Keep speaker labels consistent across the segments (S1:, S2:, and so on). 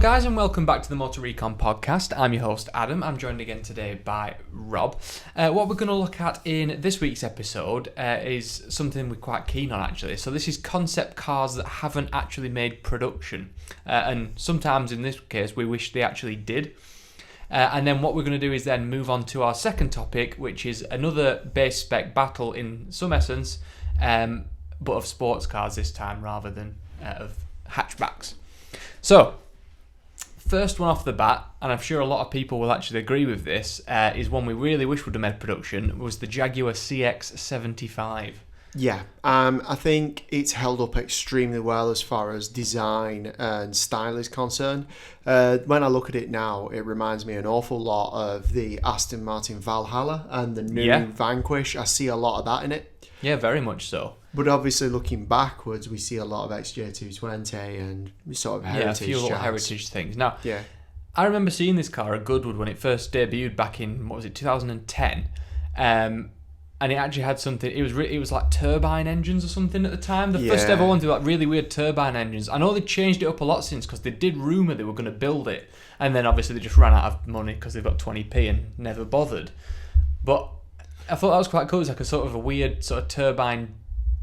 S1: guys, and welcome back to the Motor Recon podcast. I'm your host Adam. I'm joined again today by Rob. What we're going to look at in this week's episode is something we're quite keen on actually. So this is concept cars that haven't actually made production, and sometimes in this case we wish they actually did. And then what we're going to do is then move on to our second topic, which is another base spec battle in some essence, but of sports cars this time rather than of hatchbacks. So, first one off the bat, and I'm sure a lot of people will actually agree with this, is one we really wish would have made production, was the Jaguar CX-75.
S2: Yeah, I think it's held up extremely well as far as design and style is concerned. When I look at it now, it reminds me an awful lot of the Aston Martin Valhalla and the new Vanquish. I see a lot of that in it.
S1: Yeah, very much so.
S2: But obviously, looking backwards, we see a lot of XJ220 and sort of heritage.
S1: Yeah, a few little heritage things. Now,
S2: yeah.
S1: I remember seeing this car at Goodwood when it first debuted back in, 2010. And it actually had something. It was like turbine engines or something at the time. The first ever one to like really weird turbine engines. I know they changed it up a lot since because they did rumour they were going to build it, and then obviously they just ran out of money because they've got 20p and never bothered. But I thought that was quite cool. It's like a sort of a weird sort of turbine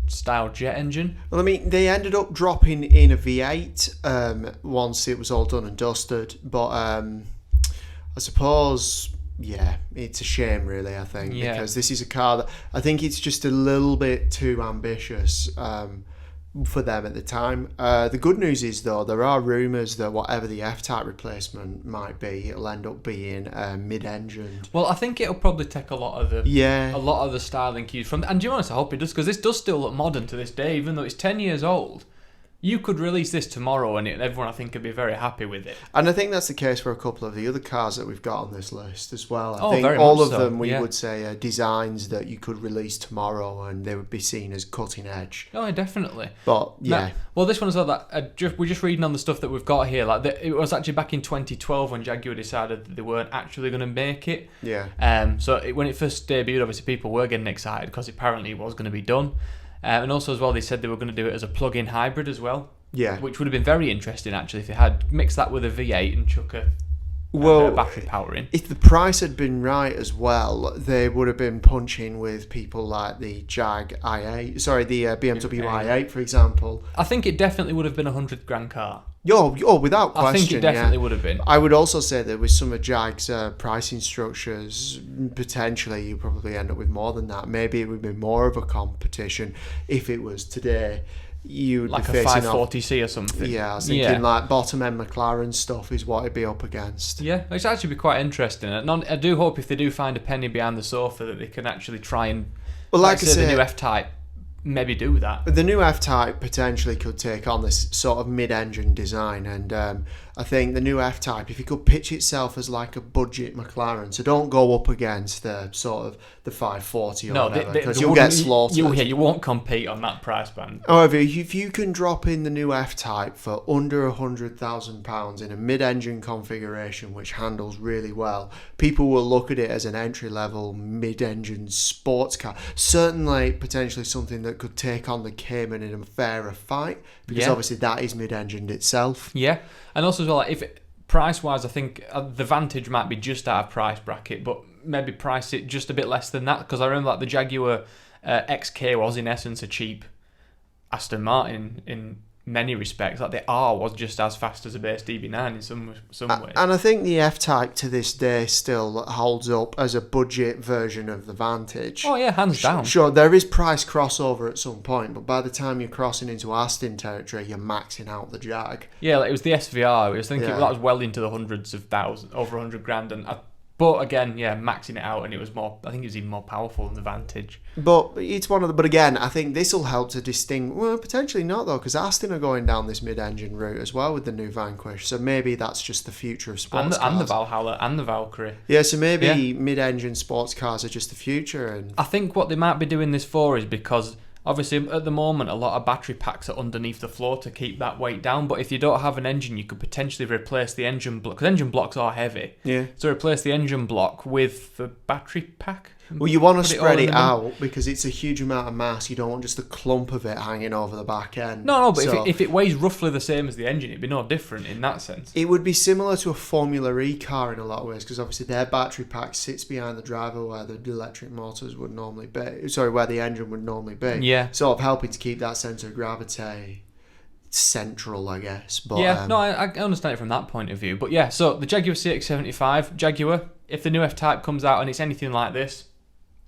S1: style jet engine.
S2: Well, I mean, they ended up dropping in a V8 once it was all done and dusted. But I suppose, yeah, it's a shame, really, I think, because this is a car that I think it's just a little bit too ambitious for them at the time. The good news is, though, there are rumours that whatever the F-Type replacement might be, it'll end up being mid-engined.
S1: Well, I think it'll probably take a lot of the styling cues from. And do you honestly, I hope it does, because this does still look modern to this day, even though it's 10 years old. You could release this tomorrow and everyone, I think, could be very happy with it.
S2: And I think that's the case for a couple of the other cars that we've got on this list as well. I think
S1: very
S2: all
S1: much
S2: of
S1: so.
S2: them we would say are designs that you could release tomorrow and they would be seen as cutting edge.
S1: Oh, definitely.
S2: But, yeah.
S1: Now, well, this one as well, that we're just reading on the stuff that we've got here. Like it was actually back in 2012 when Jaguar decided that they weren't actually going to make it.
S2: Yeah.
S1: So when it first debuted, obviously people were getting excited because apparently it was going to be done. And also as well, they said they were going to do it as a plug-in hybrid as well.
S2: Yeah.
S1: Which would have been very interesting, actually, if they had mixed that with a V8 and chuck a battery power in.
S2: If the price had been right as well, they would have been punching with people like the BMW i8, for example.
S1: I think it definitely would have been $100,000 car.
S2: Without question.
S1: I think it definitely would have been.
S2: I would also say that with some of Jag's pricing structures, potentially you probably end up with more than that. Maybe it would be more of a competition if it was today. You would
S1: like
S2: be
S1: a
S2: facing
S1: 540C or something.
S2: Yeah, I was thinking like bottom end McLaren stuff is what it'd be up against.
S1: Yeah, it's actually be quite interesting. I do hope if they do find a penny behind the sofa that they can actually try and,
S2: well, like I said,
S1: the new F-Type maybe do that.
S2: The new F-Type potentially could take on this sort of mid-engine design, and I think the new F-Type, if it could pitch itself as like a budget McLaren, so don't go up against the sort of the 540 or whatever, because you'll get slaughtered.
S1: You won't compete on that price band.
S2: However, if you can drop in the new F-Type for under £100,000 in a mid-engine configuration which handles really well, people will look at it as an entry-level mid-engine sports car. Certainly, potentially something that could take on the Cayman in a fairer fight, because obviously that is mid-engined itself.
S1: Yeah, and also as well, if price-wise, I think the Vantage might be just out of price bracket, but maybe price it just a bit less than that, because I remember like the Jaguar XK was in essence a cheap Aston Martin in many respects. Like the R was just as fast as a base DB9 in some ways.
S2: And I think the F-Type to this day still holds up as a budget version of the Vantage.
S1: Oh yeah, hands down.
S2: Sure, there is price crossover at some point, but by the time you're crossing into Aston territory, you're maxing out the Jag.
S1: Yeah, like it was the SVR. I was thinking that was well into the hundreds of thousands, over $100,000, and but again, maxing it out, and it was more. I think it was even more powerful than the Vantage.
S2: But it's one of the. But again, I think this will help to distinguish. Well, potentially not though, because Aston are going down this mid-engine route as well with the new Vanquish. So maybe that's just the future of sports cars.
S1: And the Valhalla and the Valkyrie.
S2: Yeah, so maybe mid-engine sports cars are just the future. And
S1: I think what they might be doing this for is because obviously at the moment a lot of battery packs are underneath the floor to keep that weight down, but if you don't have an engine you could potentially replace the engine block, because engine blocks are heavy.
S2: Yeah.
S1: So replace the engine block with the battery pack.
S2: Well, you want to spread it out because it's a huge amount of mass. You don't want just a clump of it hanging over the back end.
S1: No, but if it weighs roughly the same as the engine, it'd be no different in that sense.
S2: It would be similar to a Formula E car in a lot of ways because obviously their battery pack sits behind the driver where the electric motors would normally be. Sorry, where the engine would normally be.
S1: Yeah.
S2: Sort of helping to keep that centre of gravity central, I guess. But
S1: yeah, no, I understand it from that point of view. But yeah, so the Jaguar CX-75, Jaguar, if the new F-Type comes out and it's anything like this,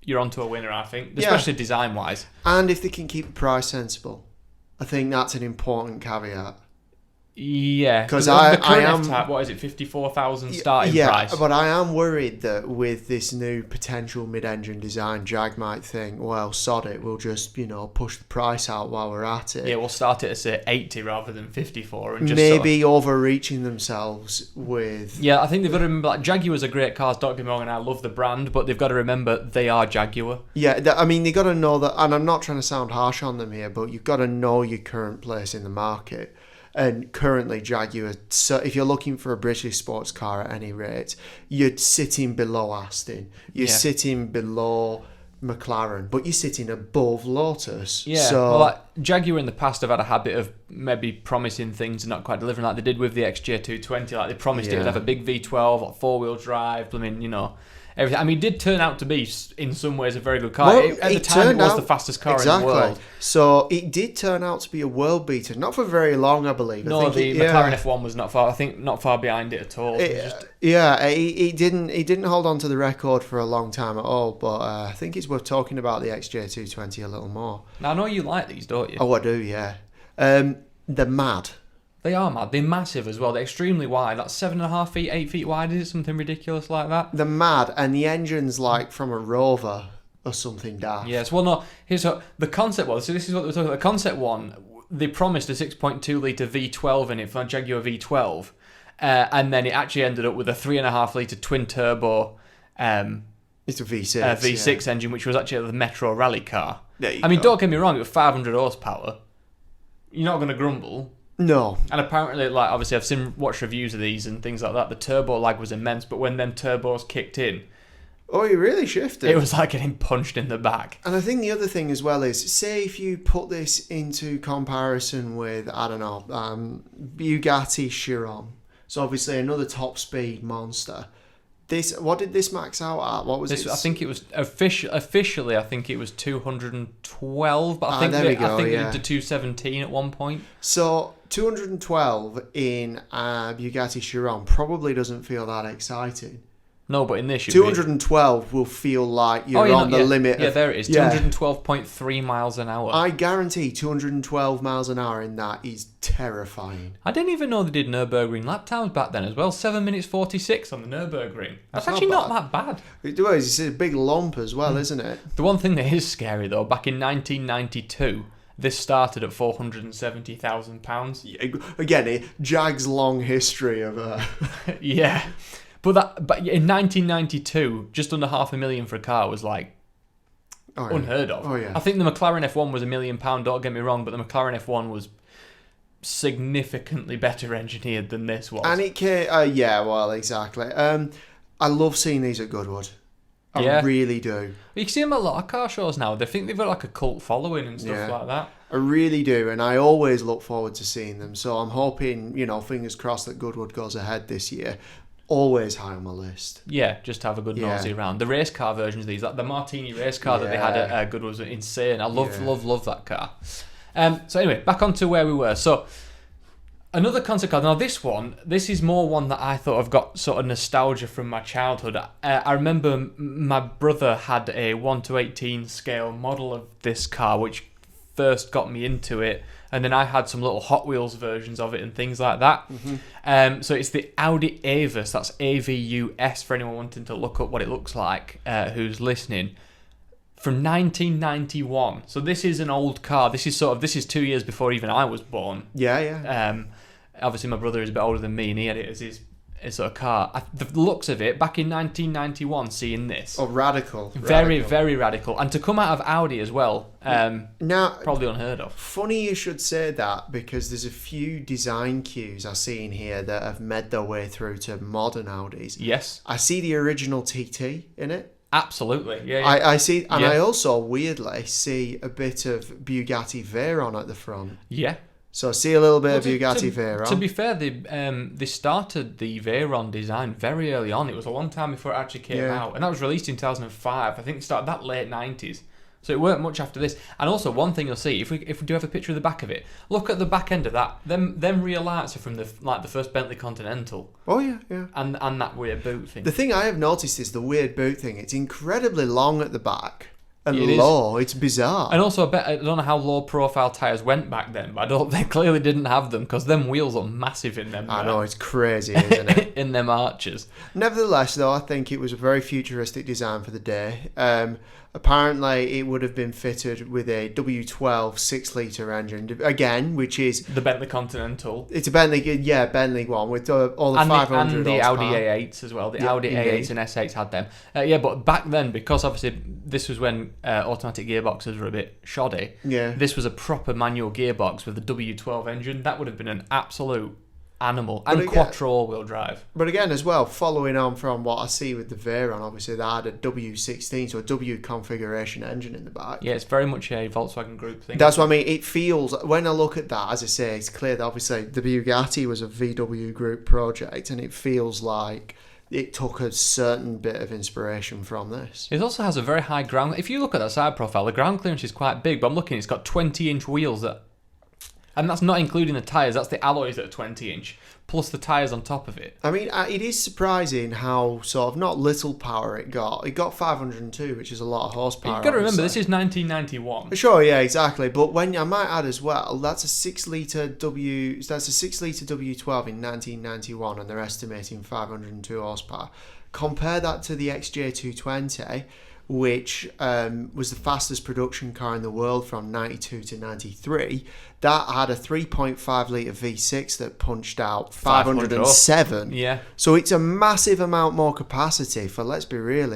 S1: you're onto a winner, I think, especially design-wise.
S2: And if they can keep the price sensible. I think that's an important caveat.
S1: Yeah, because the current F-Type, what is it, 54,000 starting price?
S2: Yeah, but I am worried that with this new potential mid-engine design, Jag might think, well, sod it, we'll just, push the price out while we're at it.
S1: Yeah, we'll start it at, say, 80 rather than 54. And just
S2: maybe overreaching themselves with...
S1: Yeah, I think they've got to remember, Jaguars are great cars, don't get me wrong, and I love the brand, but they've got to remember they are Jaguar.
S2: Yeah, they've got to know that, and I'm not trying to sound harsh on them here, but you've got to know your current place in the market. And currently, Jaguar, so if you're looking for a British sports car at any rate, you're sitting below Aston. You're sitting below McLaren, but you're sitting above Lotus.
S1: Yeah, so, Jaguar in the past have had a habit of maybe promising things and not quite delivering, like they did with the XJ220. Like they promised it would have a big V12, like four-wheel drive, everything. I mean, it did turn out to be, in some ways, a very good car.
S2: Well,
S1: at the time, it was the fastest car in the world.
S2: So it did turn out to be a world beater. Not for very long, I believe.
S1: No, the McLaren F1 was not far. I think not far behind it at all.
S2: It didn't hold on to the record for a long time at all. But I think it's worth talking about the XJ220 a little more.
S1: Now, I know you like these, don't you?
S2: Oh, I do. Yeah. They're mad.
S1: They are mad. They're massive as well. They're extremely wide. That's 7.5 feet, 8 feet wide. Is it something ridiculous like that?
S2: They're mad, and the engine's like from a Rover or something daft.
S1: Yes. Well, no. Here's what the concept was. So this is what they were talking about. The concept one, they promised a 6.2 litre V12 in it for Jaguar V12, and then it actually ended up with a 3.5 litre twin turbo.
S2: It's a V6.
S1: V6 engine, which was actually the Metro rally car.
S2: I mean,
S1: don't get me wrong. It was 500 horsepower. You're not going to grumble.
S2: No.
S1: And apparently, obviously I've watched reviews of these and things like that. The turbo lag was immense, but when them turbos kicked in...
S2: Oh, you really shifted.
S1: It was like getting punched in the back.
S2: And I think the other thing as well is, say if you put this into comparison with, I don't know, Bugatti Chiron. So obviously another top speed monster. What did this max out at? What was it?
S1: I think it was officially. I think it was 212, but I think
S2: they
S1: did to 217 at one point.
S2: So 212 in Bugatti Chiron probably doesn't feel that exciting.
S1: No, but in this,
S2: 212 will feel like you're on the limit.
S1: Yeah, there it is. 212.3 miles an hour.
S2: I guarantee 212 miles an hour in that is terrifying.
S1: I didn't even know they did Nürburgring lap times back then as well. 7 minutes 46 on the Nürburgring. That's actually not that bad.
S2: It's a big lump as well, isn't it?
S1: The one thing that is scary though, back in 1992, this started at £470,000.
S2: Again, Jag's long history of
S1: yeah. But in 1992, just under $500,000 for a car was unheard of.
S2: Oh, yeah.
S1: I think the McLaren F1 was £1 million, don't get me wrong, but the McLaren F1 was significantly better engineered than this was.
S2: And it came, exactly. I love seeing these at Goodwood. I really do.
S1: You can see them at a lot of car shows now. They think they've got a cult following and stuff like that.
S2: I really do, and I always look forward to seeing them. So I'm hoping, fingers crossed that Goodwood goes ahead this year. Always high on my list.
S1: Yeah, just to have a good nosy around. The race car versions of these, like the Martini race car that they had at Goodwood was insane. I love that car. So anyway, back onto where we were. So another concept car. Now this is more one that I thought I've got sort of nostalgia from my childhood. I remember my brother had a 1:18 scale model of this car, which first got me into it. And then I had some little Hot Wheels versions of it and things like that. Mm-hmm. So it's the Audi Avus. That's AVUS for anyone wanting to look up what it looks like who's listening. From 1991. So this is an old car. This is 2 years before even I was born.
S2: Yeah.
S1: Obviously my brother is a bit older than me and he had it as his sort of car. The looks of it, back in 1991, seeing this.
S2: Oh, radical.
S1: Very, very radical. And to come out of Audi as well,
S2: now,
S1: probably unheard of.
S2: Funny you should say that, because there's a few design cues I see in here that have made their way through to modern Audis.
S1: Yes.
S2: I see the original TT in it.
S1: Absolutely, yeah.
S2: I see, and I also weirdly see a bit of Bugatti Veyron at the front.
S1: Yeah.
S2: So I see a little bit of Bugatti Veyron.
S1: To be fair, they started the Veyron design very early on. It was a long time before it actually came out, and that was released in 2005. I think it started that late 90s. So it weren't much after this. And also, one thing you'll see, if we do have a picture of the back of it, look at the back end of that. Them rear lights are from the first Bentley Continental.
S2: Oh yeah.
S1: And that weird boot thing.
S2: The thing I have noticed is the weird boot thing. It's incredibly long at the back and
S1: It
S2: low. It's bizarre.
S1: And also, I don't know how low profile tyres went back then, but they clearly didn't have them because them wheels are massive in them.
S2: I know, it's crazy, isn't it?
S1: In them arches.
S2: Nevertheless, though, I think it was a very futuristic design for the day. Apparently, it would have been fitted with a W12 6-litre engine, again, which is...
S1: The Bentley Continental.
S2: It's a Bentley one with all the 500
S1: And the Audi A8s as well. The Audi A8s and S8s had them. But back then, because obviously this was when automatic gearboxes were a bit shoddy, this was a proper manual gearbox with the W12 engine. That would have been an absolute animal. And quattro all-wheel drive.
S2: But again, as well, following on from what I see with the Veyron, obviously they had a W16, so a W configuration engine in the back.
S1: Yeah, it's very much a Volkswagen Group thing.
S2: That's what I mean. It feels, when I look at that, as I say, it's clear that obviously the Bugatti was a VW Group project, and it feels like it took a certain bit of inspiration from this.
S1: It also has a very high ground... If you look at that side profile, the ground clearance is quite big, but I'm looking, it's got 20-inch wheels that... And that's not including the tyres, that's the alloys that are 20-inch, plus the tyres on top of it.
S2: I mean, it is surprising how sort of not little power it got. It got 502, which is a lot of horsepower.
S1: You've got to remember, this is 1991.
S2: Sure, yeah, exactly. But when I might add as well, that's a 6-litre W12 in 1991, and they're estimating 502 horsepower. Compare that to the XJ220, which was the fastest production car in the world from 92 to 93. That had a 3.5 litre V6 that punched out 507.
S1: Yeah.
S2: So it's a massive amount more capacity for, let's be real,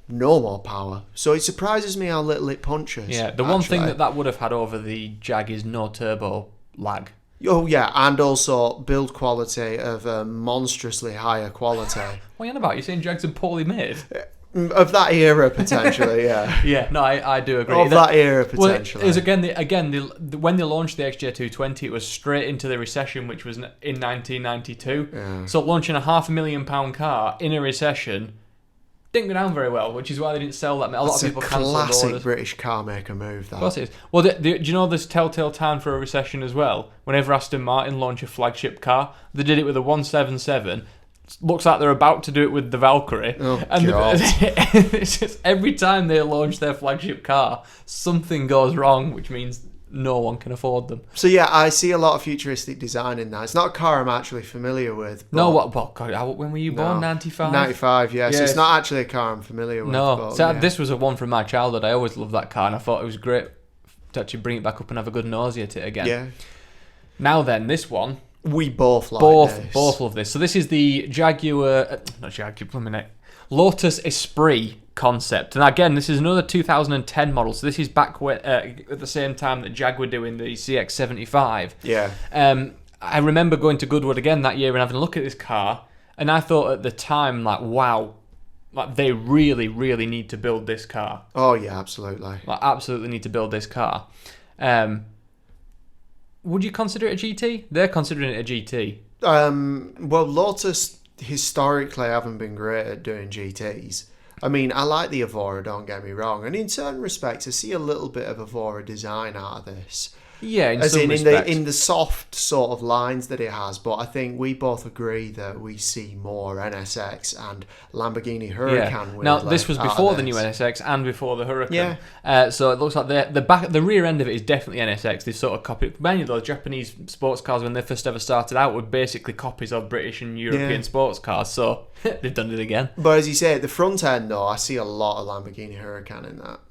S2: no more power. So it surprises me how little it punches.
S1: Yeah, the one thing that would have had over the Jag is no turbo lag.
S2: Oh, yeah, and also build quality of a monstrously higher quality.
S1: What are you on about? You're saying Jags are poorly made?
S2: Of that era, potentially, yeah.
S1: Yeah, no, I do agree.
S2: Of that era, potentially.
S1: Well, it was when they launched the XJ220, it was straight into the recession, which was in 1992.
S2: Yeah.
S1: So launching a £500,000 car in a recession didn't go down very well, which is why they didn't sell that. A lot of people cancelled orders.
S2: Classic British car maker move, that.
S1: Of course it is. Well, do you know this telltale time for a recession as well? Whenever Aston Martin launch a flagship car, they did it with a 177. Looks like they're about to do it with the Valkyrie.
S2: Oh,
S1: and
S2: God.
S1: It's just every time they launch their flagship car, something goes wrong, which means no one can afford them.
S2: So yeah, I see a lot of futuristic design in that. It's not a car I'm actually familiar with.
S1: No, God, when were you born? 95?
S2: 95, yeah. So it's not actually a car I'm familiar with.
S1: No,
S2: but,
S1: so this was a one from my childhood. I always loved that car, and I thought it was great to actually bring it back up and have a good nosy at it again.
S2: Yeah.
S1: Now then, this one...
S2: We both like this.
S1: Both love this. So this is the Lotus Esprit concept. And again, this is another 2010 model. So this is back at the same time that Jag were doing the CX-75.
S2: Yeah.
S1: I remember going to Goodwood again that year and having a look at this car. And I thought at the time, like, wow, like they really, really need to build this car.
S2: Oh, yeah, absolutely.
S1: Like, absolutely need to build this car. Would you consider it a GT? They're considering it a GT.
S2: Well, Lotus historically haven't been great at doing GTs. I mean, I like the Evora, don't get me wrong. And in certain respects, I see a little bit of Evora design out of this.
S1: Yeah, in
S2: the soft sort of lines that it has, but I think we both agree that we see more NSX and Lamborghini Huracan.
S1: Yeah. Now this was before the new NSX and before the Huracan. Yeah. So it looks like the rear end of it is definitely NSX. They sort of copied many of those Japanese sports cars when they first ever started out were basically copies of British and European sports cars. So they've done it again.
S2: But as you say, at the front end though, I see a lot of Lamborghini Huracan in that.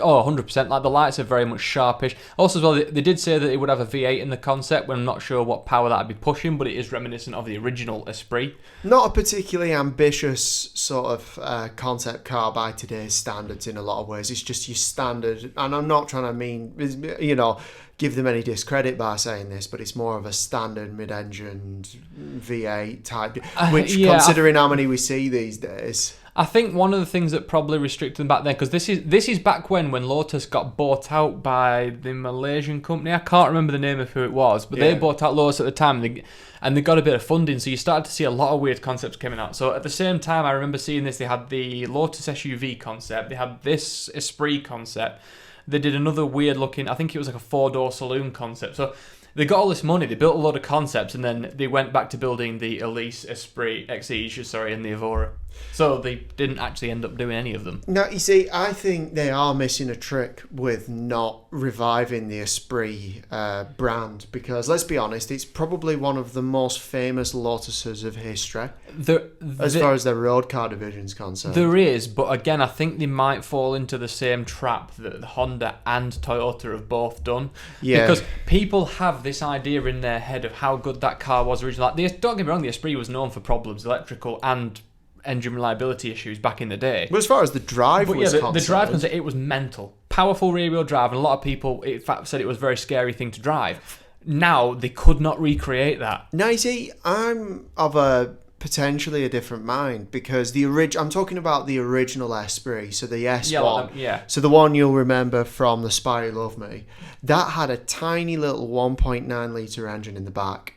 S1: Oh, 100%. Like the lights are very much sharpish. Also, as well, they did say that it would have a V8 in the concept. When I'm not sure what power that'd be pushing, but it is reminiscent of the original Esprit.
S2: Not a particularly ambitious sort of concept car by today's standards in a lot of ways. It's just your standard, and I'm not trying to give them any discredit by saying this, but it's more of a standard mid-engined V8 type, which considering how many we see these days.
S1: I think one of the things that probably restricted them back then, because this is back when Lotus got bought out by the Malaysian company. I can't remember the name of who it was, but they bought out Lotus at the time, and they got a bit of funding, so you started to see a lot of weird concepts coming out. So at the same time, I remember seeing this. They had the Lotus SUV concept, they had this Esprit concept, they did another weird looking, I think it was like a 4-door saloon concept. So they got all this money, they built a lot of concepts, and then they went back to building the Elise, Esprit, Exige, and the Evora. So they didn't actually end up doing any of them.
S2: Now, you see, I think they are missing a trick with not reviving the Esprit brand, because, let's be honest, it's probably one of the most famous Lotuses of history, as far as their road car division is concerned.
S1: There is, but again, I think they might fall into the same trap that Honda and Toyota have both done.
S2: Yeah.
S1: Because people have this idea in their head of how good that car was originally. Don't get me wrong, the Esprit was known for problems, electrical and engine reliability issues back in the day.
S2: But as far as the drive was concerned...
S1: the drive concept, it was mental. Powerful rear-wheel drive, and a lot of people, in fact, said it was a very scary thing to drive. Now, they could not recreate that.
S2: Now, you see, I'm of a potentially a different mind, because I'm talking about the original Esprit, so the S1. So the one you'll remember from The Spy Who Loved Me. That had a tiny little 1.9 litre engine in the back.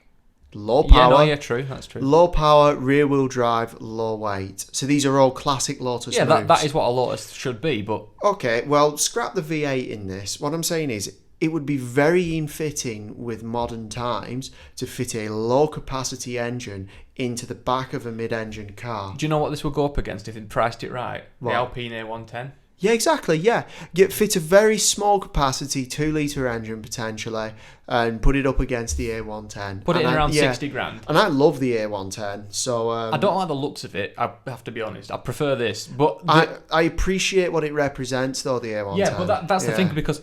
S2: Low power.
S1: True. That's true.
S2: Low power, rear wheel drive, low weight. So these are all classic Lotus moves.
S1: That is what a Lotus should be, but...
S2: Okay, well, scrap the V8 in this. What I'm saying is, it would be very in-fitting with modern times to fit a low-capacity engine into the back of a mid-engine car.
S1: Do you know what this would go up against if they priced it right? What? The Alpine A110?
S2: Yeah, exactly, yeah. Fit a very small capacity 2-litre engine, potentially, and put it up against the A110.
S1: Put it in around 60 grand.
S2: And I love the A110, so...
S1: I don't like the looks of it, I have to be honest. I prefer this, but...
S2: I appreciate what it represents, though, the A110.
S1: Yeah, but that's the thing, because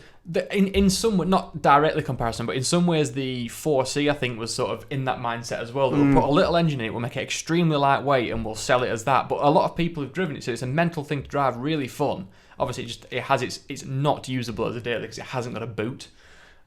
S1: in some way, not directly comparison, but in some ways the 4C, I think, was sort of in that mindset as well. We'll put a little engine in it, we'll make it extremely lightweight, and we'll sell it as that. But a lot of people have driven it, so it's a mental thing to drive, really fun. Obviously, it's not usable as a daily because it hasn't got a boot,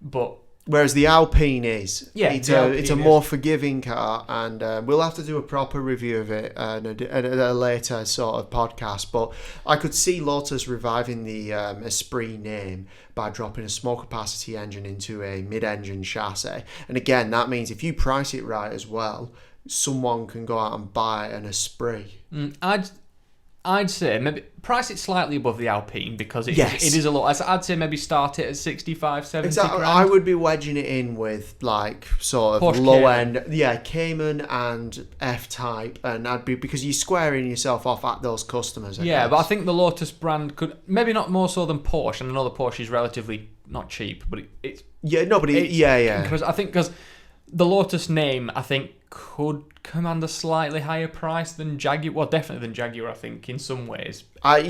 S1: but
S2: whereas the Alpine is, it's a more forgiving car, and we'll have to do a proper review of it at a later sort of podcast. But I could see Lotus reviving the Esprit name by dropping a small capacity engine into a mid-engine chassis, and again, that means if you price it right as well, someone can go out and buy an Esprit.
S1: I'd say maybe price it slightly above the Alpine, because it is a lot. I'd say maybe start it at 65, 70
S2: exactly.
S1: grand.
S2: I would be wedging it in with like sort of
S1: Porsche
S2: low
S1: Cayman.
S2: end, Cayman and F-Type, and I'd be, because you're squaring yourself off at those customers. I guess.
S1: But I think the Lotus brand could, maybe not more so than Porsche, and I know the Porsche is relatively not cheap, but it's because I think because the Lotus name, I think, could command a slightly higher price than Jaguar. Well, definitely than Jaguar, I think, in some ways.
S2: I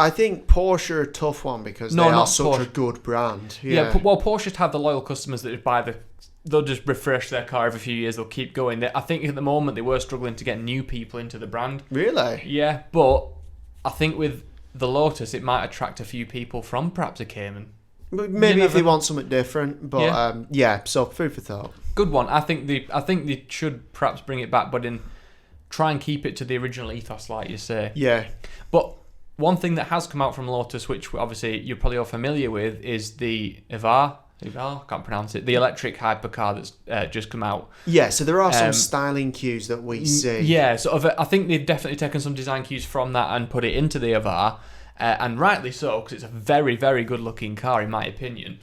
S2: think Porsche are a tough one because they are such a good brand.
S1: Porsche have the loyal customers that they'll just refresh their car every few years. They'll keep going. I think at the moment they were struggling to get new people into the brand.
S2: Really?
S1: Yeah, but I think with the Lotus, it might attract a few people from perhaps a Cayman.
S2: Maybe if they want something different, but so food for thought.
S1: Good one. I think they should perhaps bring it back, but try and keep it to the original ethos, like you say.
S2: Yeah.
S1: But one thing that has come out from Lotus, which obviously you're probably all familiar with, is the Evara. Can't pronounce it. The electric hypercar that's just come out.
S2: Yeah, so there are some styling cues that we see.
S1: Yeah, I think they've definitely taken some design cues from that and put it into the Evara. And rightly so, because it's a very, very good-looking car, in my opinion.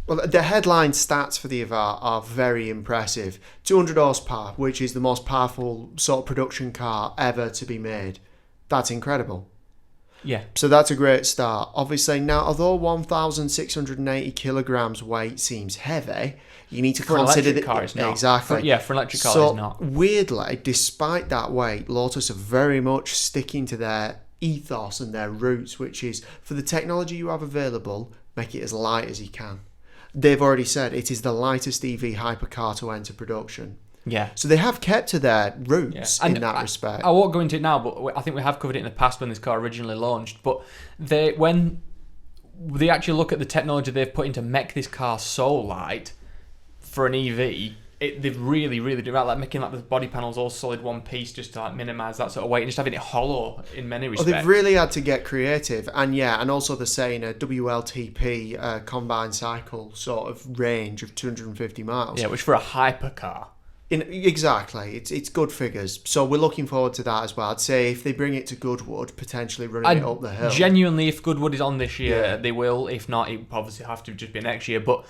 S2: Well, the headline stats for the Evara are very impressive. 200 horsepower, which is the most powerful sort of production car ever to be made. That's incredible.
S1: Yeah.
S2: So that's a great start. Obviously, now, although 1,680 kilograms weight seems heavy, you need to consider
S1: an electric car, it's not.
S2: Exactly.
S1: For an electric car, it's not.
S2: Weirdly, despite that weight, Lotus are very much sticking to their ethos and their roots, which is, for the technology you have available, make it as light as you can. They've already said it is the lightest EV hypercar to enter production.
S1: Yeah.
S2: So they have kept to their roots in that respect.
S1: I won't go into it now, but I think we have covered it in the past when this car originally launched. But when they actually look at the technology they've put in to make this car so light for an EV, they've really, really done that, like making like the body panels all solid one piece just to like minimise that sort of weight and just having it hollow in many respects.
S2: Well, they've really had to get creative, and also they're saying a WLTP combined cycle sort of range of 250 miles.
S1: Yeah, which for a hypercar.
S2: Exactly, it's good figures. So we're looking forward to that as well. I'd say if they bring it to Goodwood, potentially running it up the hill.
S1: Genuinely, if Goodwood is on this year, they will. If not, it will obviously have to just be next year. But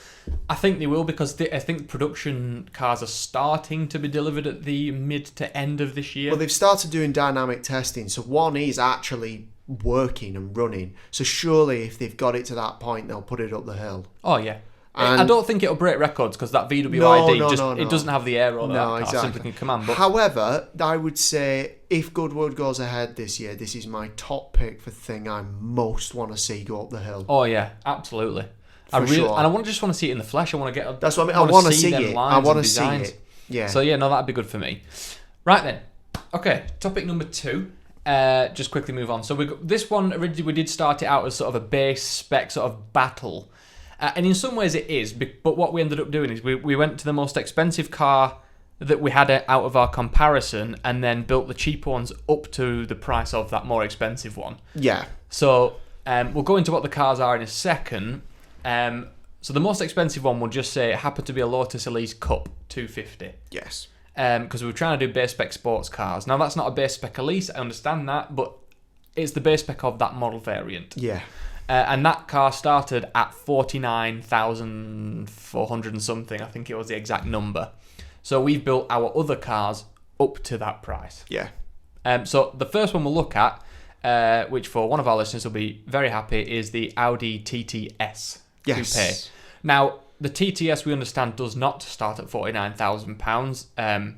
S1: I think they will, because I think production cars are starting to be delivered at the mid to end of this year.
S2: Well, they've started doing dynamic testing, so one is actually working and running. So surely if they've got it to that point, they'll put it up the hill.
S1: Oh, yeah. I don't think it'll break records, because that VWID it doesn't have the aero that car simply can command. But
S2: however, I would say if Goodwood goes ahead this year, this is my top pick for thing I most want to see go up the hill.
S1: Oh yeah, absolutely.
S2: Sure.
S1: And I just want to see it in the flesh. I want to get.
S2: That's what I mean. I want to see it. I want to see it. Yeah.
S1: So yeah, no, that'd be good for me. Right then. Okay, topic number 2. Just quickly move on. So this one originally we did start it out as sort of a base spec sort of battle. And in some ways it is, but what we ended up doing is we went to the most expensive car that we had out of our comparison and then built the cheaper ones up to the price of that more expensive one.
S2: Yeah.
S1: So we'll go into what the cars are in a second. So the most expensive one will just say it happened to be a Lotus Elise Cup 250.
S2: Yes.
S1: Because we were trying to do base spec sports cars. Now that's not a base spec Elise, I understand that, but it's the base spec of that model variant.
S2: Yeah.
S1: And that car started at 49,400 and something. I think it was the exact number. So we've built our other cars up to that price.
S2: Yeah.
S1: So the first one we'll look at, which for one of our listeners will be very happy, is the Audi TTS
S2: Yes.
S1: Coupe. Now, the TTS, we understand, does not start at £49,000.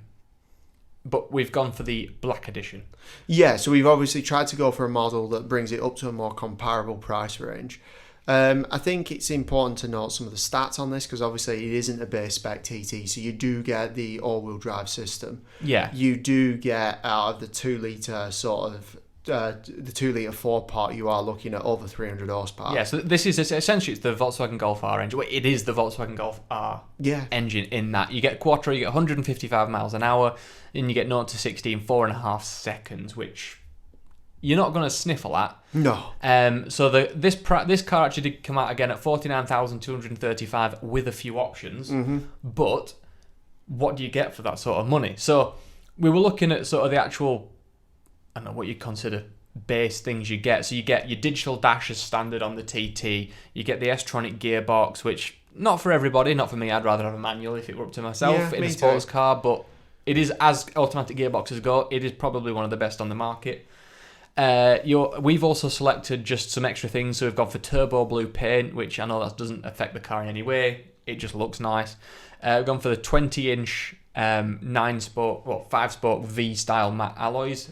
S1: But we've gone for the black edition.
S2: Yeah, so we've obviously tried to go for a model that brings it up to a more comparable price range. I think it's important to note some of the stats on this, because obviously it isn't a base spec TT, so you do get the all-wheel drive system.
S1: Yeah.
S2: You do get out of the 2 litre sort of the 2 litre 4-pot, you are looking at over 300 horsepower.
S1: Yeah, so this is essentially it's the Volkswagen Golf R engine. Well, it is the Volkswagen Golf R engine in that. You get Quattro, you get 155 miles an hour, and you get 0 to 60 in 4.5 seconds, which you're not going to sniffle at.
S2: No.
S1: So this car actually did come out again at 49,235 with a few options.
S2: Mm-hmm.
S1: But what do you get for that sort of money? So we were looking at sort of the actual, I don't know what you consider base things you get. So you get your digital dash as standard on the TT. You get the S-Tronic gearbox, which not for everybody, not for me. I'd rather have a manual if it were up to myself in a sports car. But it is, as automatic gearboxes go, it is probably one of the best on the market. We've also selected just some extra things. So we've gone for turbo blue paint, which I know that doesn't affect the car in any way. It just looks nice. We've gone for the 20-inch 5-spoke V-style matte alloys.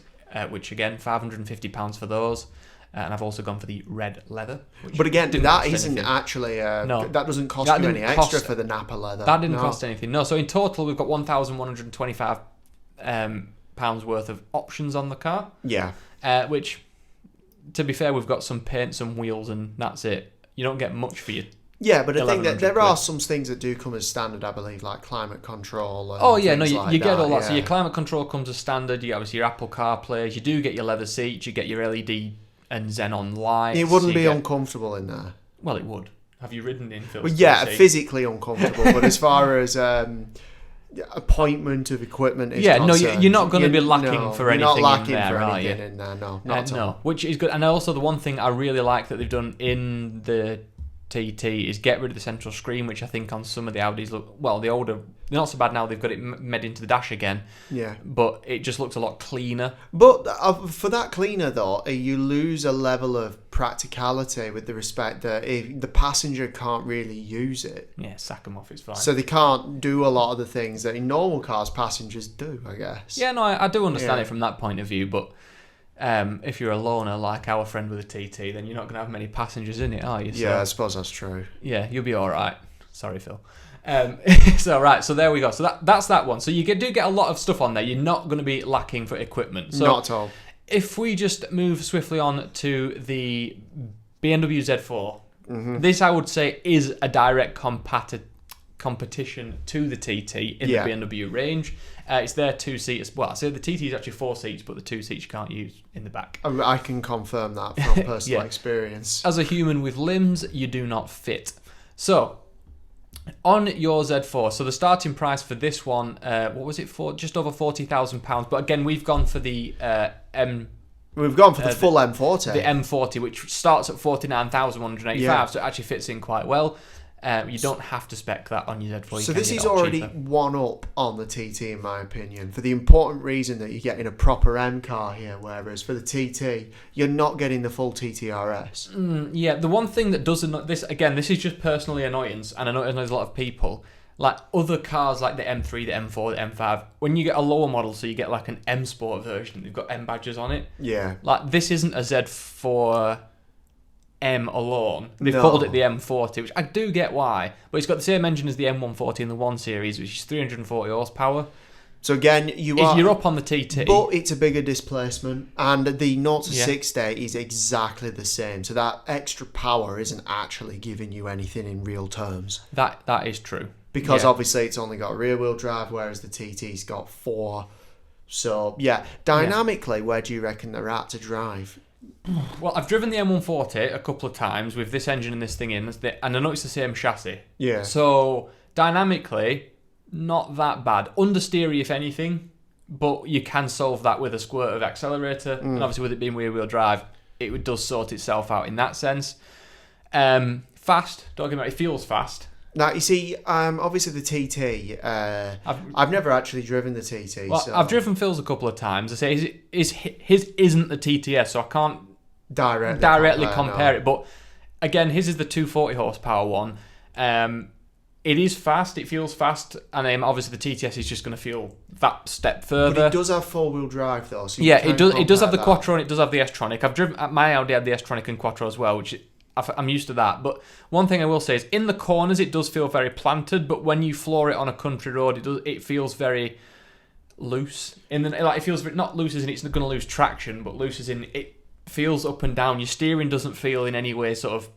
S1: Which again, £550 for those, and I've also gone for the red leather.
S2: But again, that isn't actually that doesn't cost you any extra for the Napa leather.
S1: That didn't cost anything. No, so in total we've got £1,125 pounds worth of options on the car.
S2: Yeah.
S1: Which, to be fair, we've got some paint, some wheels, and that's it. You don't get much for your.
S2: Yeah, but I think that there are some things that do come as standard, I believe, like climate control. And
S1: you get all that. Yeah. So your climate control comes as standard. You obviously your Apple CarPlay. You do get your leather seats. You get your LED and xenon lights.
S2: It wouldn't be uncomfortable in there.
S1: Well, it would. Have you ridden in?
S2: Well, yeah, physically uncomfortable. But as far as appointment of equipment is concerned,
S1: you're not going to be lacking for anything.
S2: You're not lacking
S1: in there,
S2: for
S1: are
S2: anything
S1: you?
S2: in there. No, not at all.
S1: Which is good. And also the one thing I really like that they've done in the TT is get rid of the central screen, which I think on some of the Audis look, well, the older, they're not so bad now, they've got it made into the dash again.
S2: Yeah.
S1: But it just looks a lot cleaner.
S2: But for that cleaner though, you lose a level of practicality with the respect that if the passenger can't really use it.
S1: Yeah, sack them off, it's fine.
S2: So they can't do a lot of the things that in normal cars passengers do, I guess.
S1: Yeah, no, I do understand it from that point of view, but if you're a loner like our friend with a TT, then you're not going to have many passengers in it, are you?
S2: Yeah, I suppose that's true.
S1: Yeah, you'll be all right. Sorry, Phil. So there we go. So that's that one. So you do get a lot of stuff on there. You're not going to be lacking for equipment. So
S2: not at all.
S1: If we just move swiftly on to the BMW Z4, this I would say is a direct competition to the TT in the BMW range. It's their 2-seaters. Well, I say the TT is actually 4 seats, but the 2 seats you can't use in the back.
S2: I can confirm that from personal experience.
S1: As a human with limbs, you do not fit. So, on your Z4, so the starting price for this one, what was it for? Just over £40,000. But again, we've gone for the
S2: We've gone for the full M40.
S1: The M40, which starts at $49,185, so it actually fits in quite well. You don't have to spec that on your Z4.
S2: So this is already one up on the TT, in my opinion, for the important reason that you're getting a proper M car here, whereas for the TT, you're not getting the full TTRS.
S1: Yeah, the one thing that does this, again, this is just personally annoyance, and I know it annoys a lot of people. Like other cars like the M3, the M4, the M5, when you get a lower model, so you get like an M Sport version, they've got M badges on it.
S2: Yeah.
S1: Like this isn't a Z4 M alone. They've called it the M40, which I do get why, but it's got the same engine as the M140 in the 1 Series, which is 340 horsepower.
S2: So again, you're
S1: up on the TT,
S2: but it's a bigger displacement, and the 0-60 is exactly the same. So that extra power isn't actually giving you anything in real terms.
S1: That is true.
S2: Because obviously it's only got rear-wheel drive, whereas the TT's got 4. So dynamically, where do you reckon they're at to drive?
S1: Well, I've driven the M140 a couple of times with this engine and this thing in, and I know it's the same chassis.
S2: Yeah.
S1: So, dynamically, not that bad. Understeery, if anything, but you can solve that with a squirt of accelerator. And obviously, with it being rear-wheel drive, it does sort itself out in that sense. Fast, don't get me wrong, it feels fast.
S2: Now, you see, obviously the TT, I've never actually driven the TT.
S1: Well,
S2: so.
S1: I've driven Phil's a couple of times. I say his isn't the TTS, so I can't directly compare it. But again, his is the 240 horsepower one. It is fast, it feels fast, and obviously the TTS is just going to feel that step further.
S2: But it does have 4-wheel drive though. So
S1: it does have the Quattro and it does have the S-Tronic. I've driven, my Audi had the S-Tronic and Quattro as well, which I'm used to that. But one thing I will say is, in the corners it does feel very planted, but when you floor it on a country road, it feels very loose. It feels not loose as in it's not going to lose traction, but loose as in it feels up and down. Your steering doesn't feel in any way sort of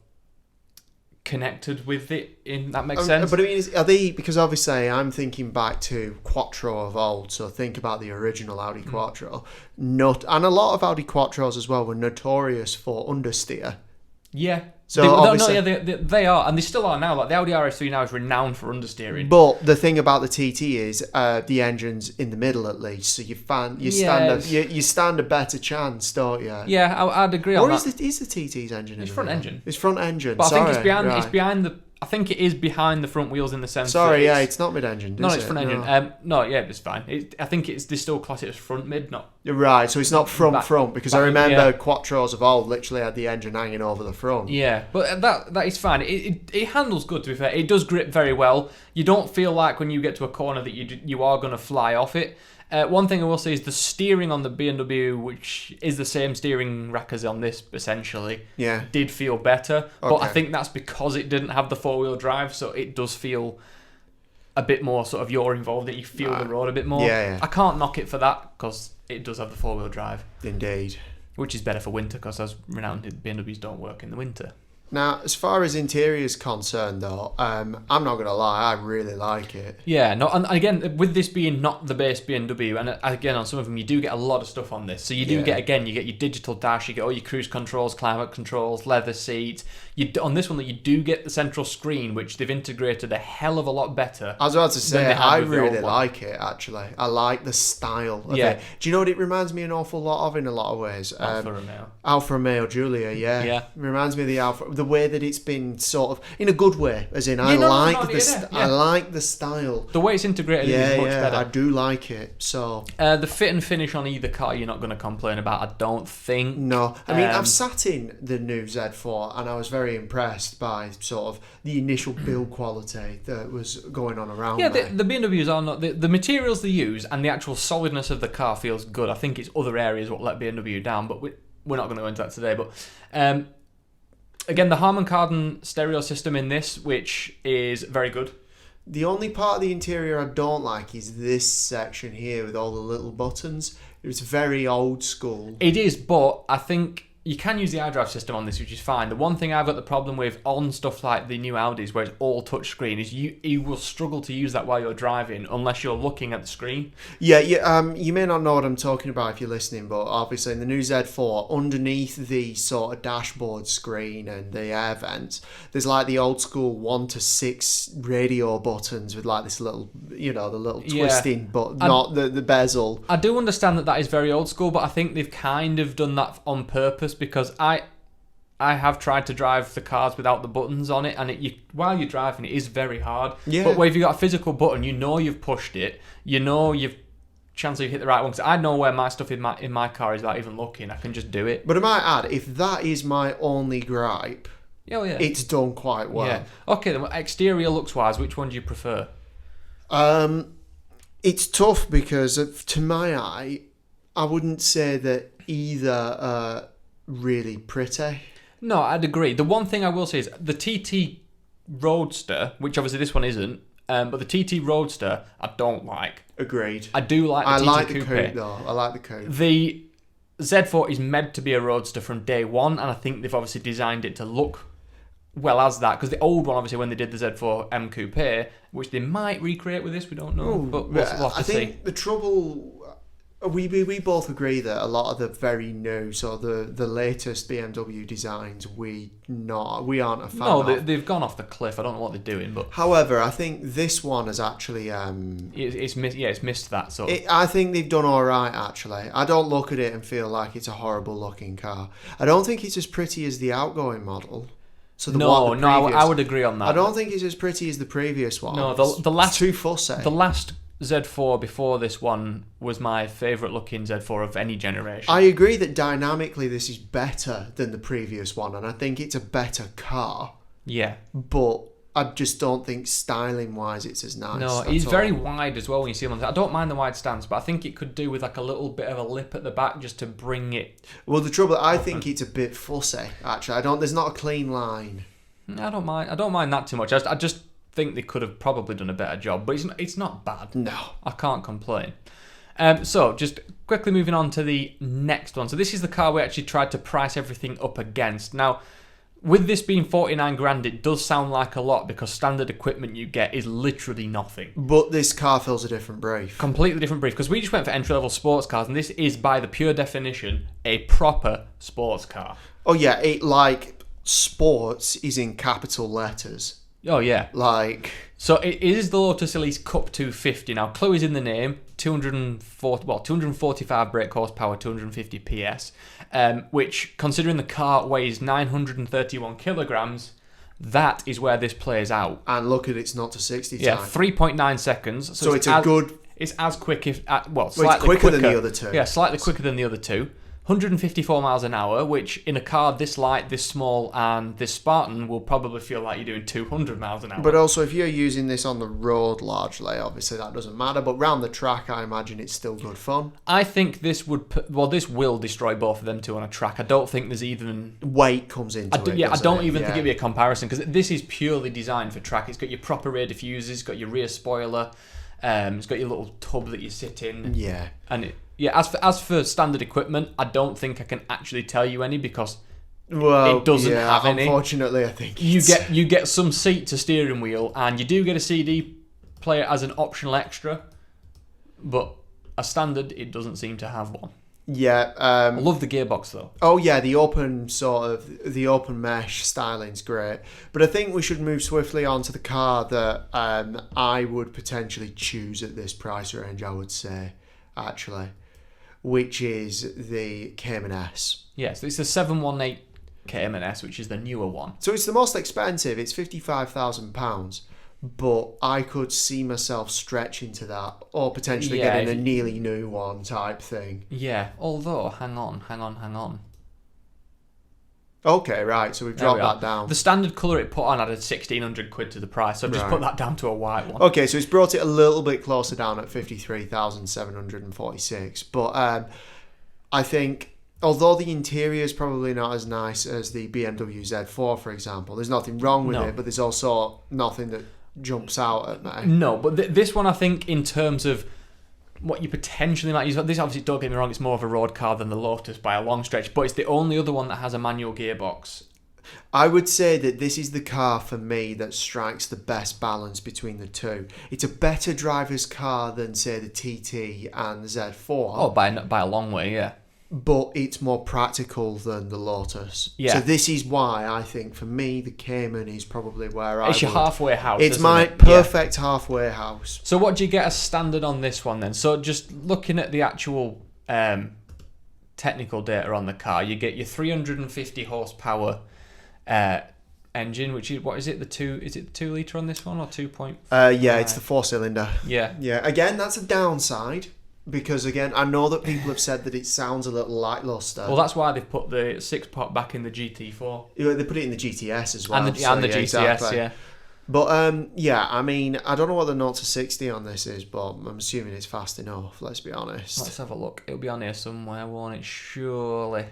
S1: connected with it. That makes sense.
S2: But I mean, are they, because obviously I'm thinking back to Quattro of old, so think about the original Audi Quattro. And a lot of Audi Quattros as well were notorious for understeer.
S1: Yeah.
S2: So
S1: they are, and they still are now. Like the Audi RS3 now is renowned for understeering.
S2: But the thing about the TT is the engine's in the middle at least, so you stand a better chance, don't you?
S1: Yeah, I'd agree on that.
S2: Or is the TT's engine?
S1: It's front engine.
S2: It's front engine.
S1: But I think it's behind the. I think it is behind the front wheels in the sense.
S2: It's not mid-engine.
S1: No, it's front engine. It's fine. I think they still class it as front mid, not.
S2: Right, so it's not front because I remember Quattros of old literally had the engine hanging over the front.
S1: Yeah, but that is fine. It handles good, to be fair. It does grip very well. You don't feel like when you get to a corner that you are going to fly off it. One thing I will say is the steering on the BMW, which is the same steering rack as on this, essentially, did feel better. Okay. But I think that's because it didn't have the 4-wheel drive, so it does feel a bit more sort of you're involved, that you feel the road a bit more.
S2: Yeah.
S1: I can't knock it for that, because it does have the 4-wheel drive.
S2: Indeed.
S1: Which is better for winter, because as renowned BMWs don't work in the winter.
S2: Now, as far as interior is concerned, though, I'm not going to lie, I really like it.
S1: Yeah, no, and again, with this being not the base BMW, and again, on some of them, you do get a lot of stuff on this. So you do get your digital dash, you get all your cruise controls, climate controls, leather seats. On this one, you do get the central screen, which they've integrated a hell of a lot better.
S2: I was about to say, I really like it, actually. I like the style of it. Do you know what it reminds me an awful lot of in a lot of ways? Alfa Romeo Giulia, yeah. It reminds me of the Alfa. The way that it's been sort of in a good way, as in I like the style.
S1: The way it's integrated is much better.
S2: I do like it. So
S1: the fit and finish on either car, you're not going to complain about, I don't think.
S2: No, I mean I've sat in the new Z4 and I was very impressed by sort of the initial build quality that was going on around.
S1: Yeah, the BMWs are not the materials they use, and the actual solidness of the car feels good. I think it's other areas what let BMW down, but we're not going to go into that today. But again, the Harman Kardon stereo system in this, which is very good.
S2: The only part of the interior I don't like is this section here with all the little buttons. It's very old school.
S1: It is, but I think you can use the iDrive system on this, which is fine. The one thing I've got the problem with on stuff like the new Audis, where it's all touchscreen, is you will struggle to use that while you're driving unless you're looking at the screen.
S2: Yeah, you may not know what I'm talking about if you're listening, but obviously in the new Z4, underneath the sort of dashboard screen and the air vents, there's like the old school 1 to 6 radio buttons with like this little, the little twisting, but not the bezel.
S1: I do understand that is very old school, but I think they've kind of done that on purpose, because I have tried to drive the cars without the buttons on it, and while you're driving, it is very hard.
S2: Yeah.
S1: But if you've got a physical button, you've pushed it, you've chance you've hit the right one. Because I know where my stuff in my car is without even looking. I can just do it.
S2: But I might add, if that is my only gripe, it's done quite well.
S1: Yeah. Okay, then exterior looks wise, which one do you prefer?
S2: It's tough because to my eye, I wouldn't say that either are really pretty.
S1: No, I'd agree. The one thing I will say is the TT Roadster, which obviously this one isn't, but the TT Roadster I don't like.
S2: Agreed.
S1: I do like the TT
S2: like
S1: Coupe.
S2: the coupe though. I like the coupe.
S1: The Z4 is meant to be a Roadster from day one, and I think they've obviously designed it to look well as that, because the old one, obviously, when they did the Z4 M Coupe, which they might recreate with this, we don't know, but we'll have to see.
S2: I think the trouble... We both agree that a lot of the very new, so the latest BMW designs, we aren't a fan of.
S1: No, they've gone off the cliff. I don't know what they're doing, but
S2: however, I think this one has actually
S1: it's missed that. So
S2: I think they've done all right. Actually, I don't look at it and feel like it's a horrible looking car. I don't think it's as pretty as the outgoing model. So
S1: I would agree on that.
S2: I don't think it's as pretty as the previous one.
S1: No, the last
S2: it's too fussy.
S1: The last Z4 before this one was my favourite looking Z4 of any generation.
S2: I agree that dynamically this is better than the previous one, and I think it's a better car.
S1: Yeah.
S2: But I just don't think styling wise it's as nice.
S1: No, he's very wide as well when you see him on the... I don't mind the wide stance, but I think it could do with like a little bit of a lip at the back just to bring it...
S2: Well, the trouble, I think it's a bit fussy, actually. There's not a clean line.
S1: I don't mind that too much. I just think they could have probably done a better job, but it's not bad.
S2: No.
S1: I can't complain. So, just quickly moving on to the next one. So this is the car we actually tried to price everything up against. Now, with this being 49 grand, it does sound like a lot because standard equipment you get is literally nothing.
S2: But this car fills a different brief.
S1: Completely different brief, because we just went for entry-level sports cars, and this is, by the pure definition, a proper sports car.
S2: Oh yeah, sports is in capital letters.
S1: Oh yeah. So it is the Lotus Elise Cup 250. Now, clue is in the name. 245 brake horsepower, 250 PS, which, considering the car weighs 931 kilograms, that is where this plays out.
S2: And look at its 0 to 60 time.
S1: Yeah, 3.9 seconds.
S2: So it's
S1: as quick if... slightly
S2: it's quicker than the other two.
S1: Yeah, slightly quicker than the other two. 154 miles an hour, which in a car this light, this small, and this Spartan will probably feel like you're doing 200 miles an hour.
S2: But also, if you're using this on the road largely, obviously that doesn't matter. But round the track, I imagine it's still good fun.
S1: I think this will destroy both of them two on a track. I don't think there's even...
S2: weight comes into it.
S1: Yeah, I don't even think it'd be a comparison, because this is purely designed for track. It's got your proper rear diffusers, it's got your rear spoiler, it's got your little tub that you sit in.
S2: Yeah.
S1: And as for standard equipment, I don't think I can actually tell you any, because it doesn't have any.
S2: Unfortunately, I think
S1: you get some seat to steering wheel, and you do get a CD player as an optional extra, but a standard, it doesn't seem to have one.
S2: Yeah.
S1: I love the gearbox though.
S2: Oh yeah, the open mesh styling's great. But I think we should move swiftly on to the car that I would potentially choose at this price range, I would say, actually, which is the Cayman S.
S1: Yes, it's the 718 Cayman S, which is the newer one.
S2: So it's the most expensive. It's £55,000. But I could see myself stretching to that, or potentially getting a nearly new one type thing.
S1: Yeah, although, hang on.
S2: Okay, right, so we've dropped that down.
S1: The standard colour it put on added 1,600 quid to the price, so I've just put that down to a white one.
S2: Okay, so it's brought it a little bit closer down at 53,746. But I think, although the interior is probably not as nice as the BMW Z4, for example, there's nothing wrong with it, but there's also nothing that jumps out at me.
S1: No, but this one, I think, in terms of what you potentially might use. This obviously, don't get me wrong, it's more of a road car than the Lotus by a long stretch, but it's the only other one that has a manual gearbox.
S2: I would say that this is the car for me that strikes the best balance between the two. It's a better driver's car than, say, the TT and the Z4.
S1: Oh, by a long way, yeah.
S2: But it's more practical than the Lotus.
S1: Yeah.
S2: So this is why I think, for me, the Cayman is probably where
S1: It's your halfway house.
S2: It's my perfect halfway house.
S1: So what do you get as standard on this one then? So just looking at the actual technical data on the car, you get your 350 horsepower engine, which is, what is it? Is it the 2 litre on this one or 2.5?
S2: Yeah, it's the 4-cylinder.
S1: Yeah.
S2: Yeah. Again, that's a downside. Because, again, I know that people have said that it sounds a little lackluster.
S1: Well, that's why they've put the 6-pot back in the GT4.
S2: They put it in the GTS as well.
S1: And the GTS, exactly. Yeah.
S2: But, yeah, I mean, I don't know what the 0 to 60 on this is, but I'm assuming it's fast enough, let's be honest.
S1: Let's have a look. It'll be on here somewhere, won't it? Surely.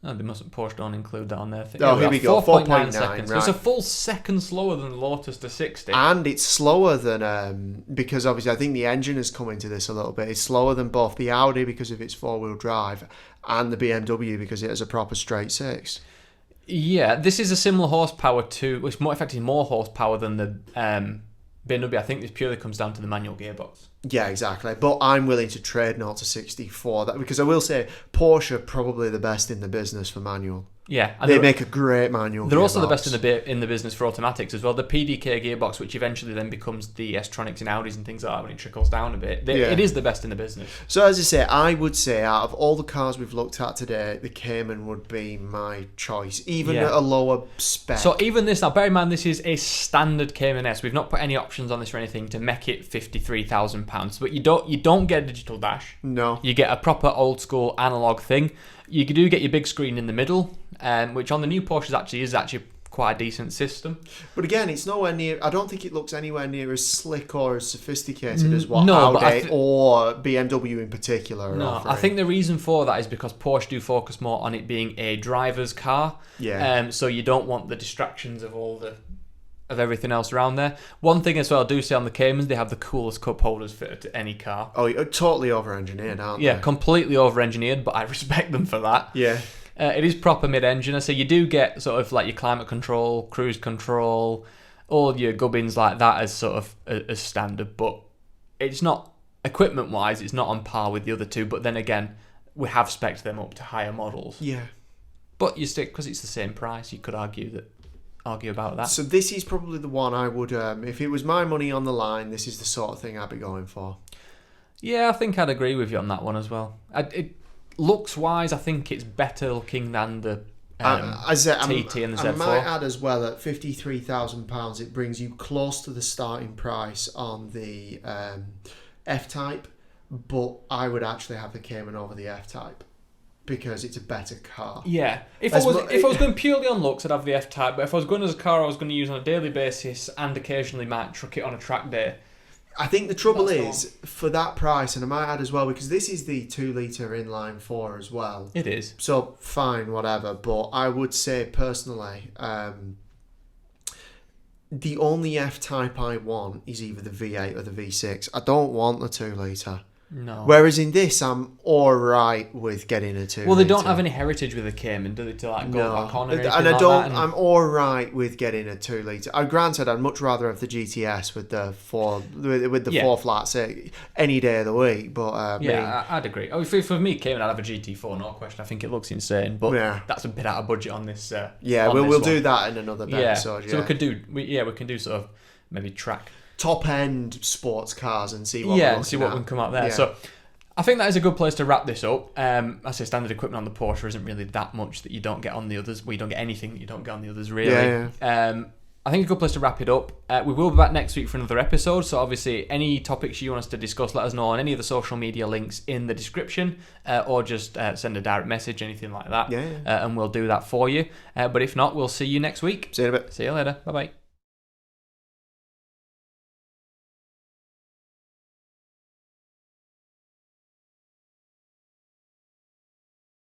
S1: Oh, Porsche don't include that on there.
S2: Here we go. 4.9
S1: seconds.
S2: Right.
S1: So it's a full second slower than the Lotus to 60.
S2: And it's slower than, because obviously I think the engine has come into this a little bit. It's slower than both the Audi because of its 4-wheel drive and the BMW because it has a proper straight 6.
S1: Yeah, this is a similar horsepower to, it's more effectively more horsepower than the BMW. I think this purely comes down to the manual gearbox.
S2: Yeah, exactly. But I'm willing to trade 0 to 60 for that because I will say Porsche are probably the best in the business for manual.
S1: Yeah,
S2: and they make a great manual.
S1: They're also the best in the business for automatics as well. The PDK gearbox, which eventually then becomes the S-Tronics and Audis and things like that when it trickles down a bit. It is the best in the business.
S2: So as I say, I would say out of all the cars we've looked at today, the Cayman would be my choice, even at a lower spec.
S1: So even this, now bear in mind this is a standard Cayman S. We've not put any options on this or anything to make it £53,000. But you don't get a digital dash.
S2: No.
S1: You get a proper old school analog thing. You do get your big screen in the middle, which on the new Porsches is actually quite a decent system.
S2: But again, it's nowhere near. I don't think it looks anywhere near as slick or as sophisticated as what Audi or BMW in particular are offering.
S1: I think the reason for that is because Porsche do focus more on it being a driver's car.
S2: Yeah.
S1: So you don't want the distractions of everything else around there. One thing as well, I do say on the Caymans, they have the coolest cup holders fitted to any car.
S2: Oh, you're totally over-engineered, aren't they?
S1: Yeah, completely over-engineered, but I respect them for that.
S2: Yeah.
S1: It is proper mid-engine, so you do get sort of like your climate control, cruise control, all your gubbins like that as sort of as standard, but it's not, equipment-wise, it's not on par with the other two, but then again, we have spec'd them up to higher models.
S2: Yeah.
S1: But you stick, because it's the same price, you could argue about that.
S2: So this is probably the one I would, if it was my money on the line, this is the sort of thing I'd be going for.
S1: Yeah, I think I'd agree with you on that one as well. Looks wise, I think it's better looking than the TT and the Z4.
S2: I might add as well at £53,000, it brings you close to the starting price on the F-Type, but I would actually have the Cayman over the F-Type. Because it's a better car.
S1: Yeah. If I was going purely on looks, I'd have the F-Type. But if I was going as a car I was going to use on a daily basis and occasionally might truck it on a track day.
S2: I think the trouble is, for that price, and I might add as well, because this is the 2 litre inline 4 as well.
S1: It is.
S2: So, fine, whatever. But I would say, personally, the only F-Type I want is either the V8 or the V6. I don't want the 2 litre.
S1: No.
S2: Whereas in this, I'm alright with getting a 2
S1: Well, they don't have any heritage with the Cayman, do they? To like go back on and
S2: I don't. I'm alright with getting a 2 litre. Granted, I'd much rather have the GTS with the 4 flat 6 any day of the week. But
S1: I'd agree. Oh, for me, Cayman, I'd have a GT4, no question. I think it looks insane, but that's a bit out of budget on this.
S2: We'll do that in another episode. Yeah.
S1: So we can do sort of maybe track
S2: top end sports cars and see what can
S1: come out there. Yeah. So I think that is a good place to wrap this up. I say standard equipment on the Porsche isn't really that much that you don't get on the others. Well, you don't get anything that you don't get on the others, really.
S2: Yeah.
S1: I think a good place to wrap it up. We will be back next week for another episode. So obviously, any topics you want us to discuss, let us know on any of the social media links in the description, or just send a direct message, anything like that.
S2: Yeah.
S1: And we'll do that for you. But if not, we'll see you next week.
S2: See you in a bit.
S1: See you later. Bye-bye.